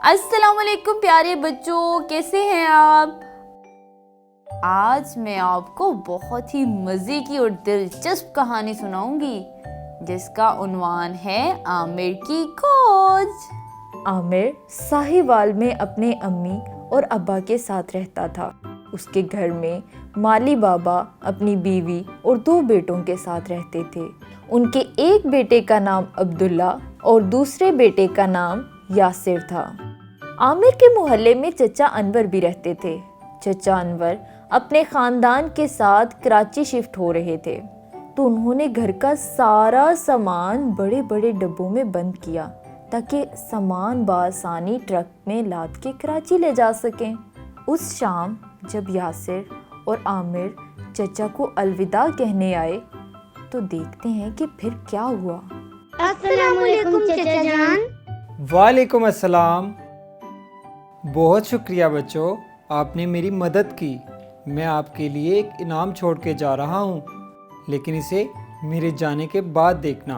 अस्सलाम वालेकुम प्यारे बच्चों, कैसे हैं आप। आज मैं आपको बहुत ही मज़े की और दिलचस्प कहानी सुनाऊंगी जिसका उन्वान है आमिर की खोज। आमिर साहिवाल में अपने अम्मी और अब्बा के साथ रहता था। उसके घर में माली बाबा अपनी बीवी और 2 बेटों के साथ रहते थे। उनके एक बेटे का नाम अब्दुल्ला और दूसरे बेटे का नाम यासिर था। आमिर के मोहल्ले में चचा अनवर भी रहते थे। चचा अनवर अपने ख़ानदान के साथ कराची शिफ्ट हो रहे थे, तो उन्होंने घर का सारा सामान बड़े बड़े डब्बों में बंद किया ताकि सामान बआसानी ट्रक में लाद के कराची ले जा सकें। उस शाम जब यासिर और आमिर चचा को अलविदा कहने आए तो देखते हैं कि फिर क्या हुआ। अस्सलाम वालेकुम चचा जान। वालेकुम अस्सलाम। बहुत शुक्रिया बच्चों, आपने मेरी मदद की। मैं आपके लिए एक इनाम छोड़ के जा रहा हूँ, लेकिन इसे मेरे जाने के बाद देखना।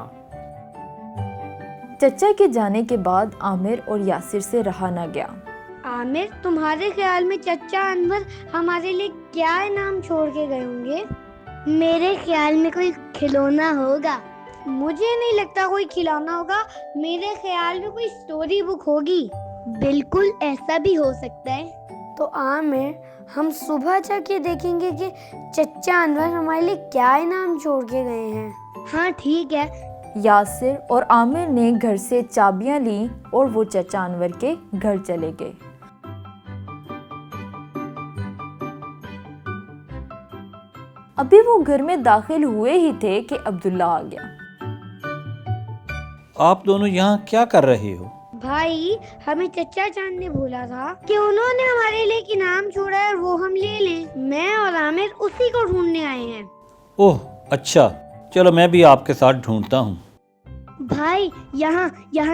चचा के जाने के बाद आमिर और यासिर से रहा न गया। आमिर, तुम्हारे ख्याल में चचा अनवर हमारे लिए क्या इनाम छोड़ के गए होंगे? मेरे ख्याल में कोई खिलौना होगा। मुझे नहीं लगता कोई खिलौना होगा, मेरे ख्याल में कोई स्टोरी बुक होगी। बिल्कुल ऐसा भी हो सकता है। तो आमिर, हम सुबह जाके देखेंगे कि चचा अनवर हमारे लिए क्या इनाम छोड़ के गए हैं। हाँ ठीक है। यासिर और आमिर ने घर से चाबियां ली और वो चचा अनवर के घर चले गए। अभी वो घर में दाखिल हुए ही थे कि अब्दुल्ला आ गया। आप दोनों यहाँ क्या कर रहे हो? भाई, हमें चचा जान ने बोला था कि उन्होंने हमारे लिए एक इनाम छोड़ा है और वो हम ले लें। मैं और आमिर उसी को ढूंढने आए हैं। ओह अच्छा, चलो मैं भी आपके साथ ढूंढता हूँ। भाई, यहाँ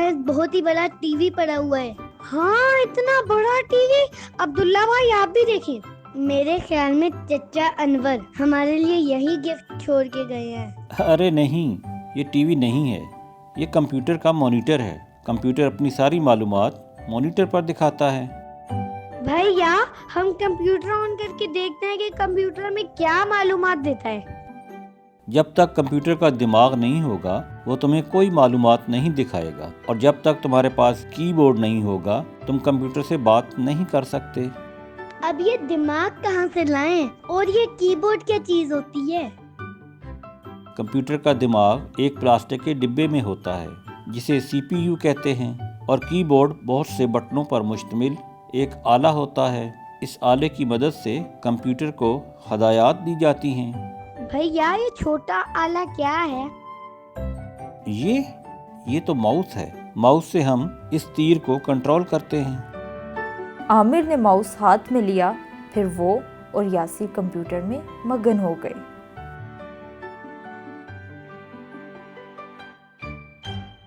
एक बहुत ही बड़ा टीवी पड़ा हुआ है। हाँ, इतना बड़ा टीवी। अब्दुल्ला भाई, आप भी देखें। मेरे ख्याल में चचा अनवर हमारे लिए यही गिफ्ट छोड़ के गए हैं। अरे नहीं, ये टीवी नहीं है, ये कंप्यूटर का मॉनिटर है। कंप्यूटर अपनी सारी मालूमात मॉनिटर पर दिखाता है। भैया, हम कंप्यूटर ऑन करके देखते हैं कि कंप्यूटर में क्या मालूमात देता है। जब तक कंप्यूटर का दिमाग नहीं होगा वो तुम्हें कोई मालूमात नहीं दिखाएगा, और जब तक तुम्हारे पास कीबोर्ड नहीं होगा तुम कंप्यूटर से बात नहीं कर सकते। अब ये दिमाग कहाँ से लाएं? और ये कीबोर्ड क्या चीज होती है? कंप्यूटर का दिमाग एक प्लास्टिक के डिब्बे में होता है जिसे CPU कहते हैं, और कीबोर्ड बहुत से बटनों पर मुश्तमिल एक आला होता है। इस आले की मदद से कंप्यूटर को हदायत दी जाती हैं। भैया, ये छोटा आला क्या है? ये तो माउस है। माउस से हम इस तीर को कंट्रोल करते हैं। आमिर ने माउस हाथ में लिया, फिर वो और यासिर कंप्यूटर में मगन हो गए।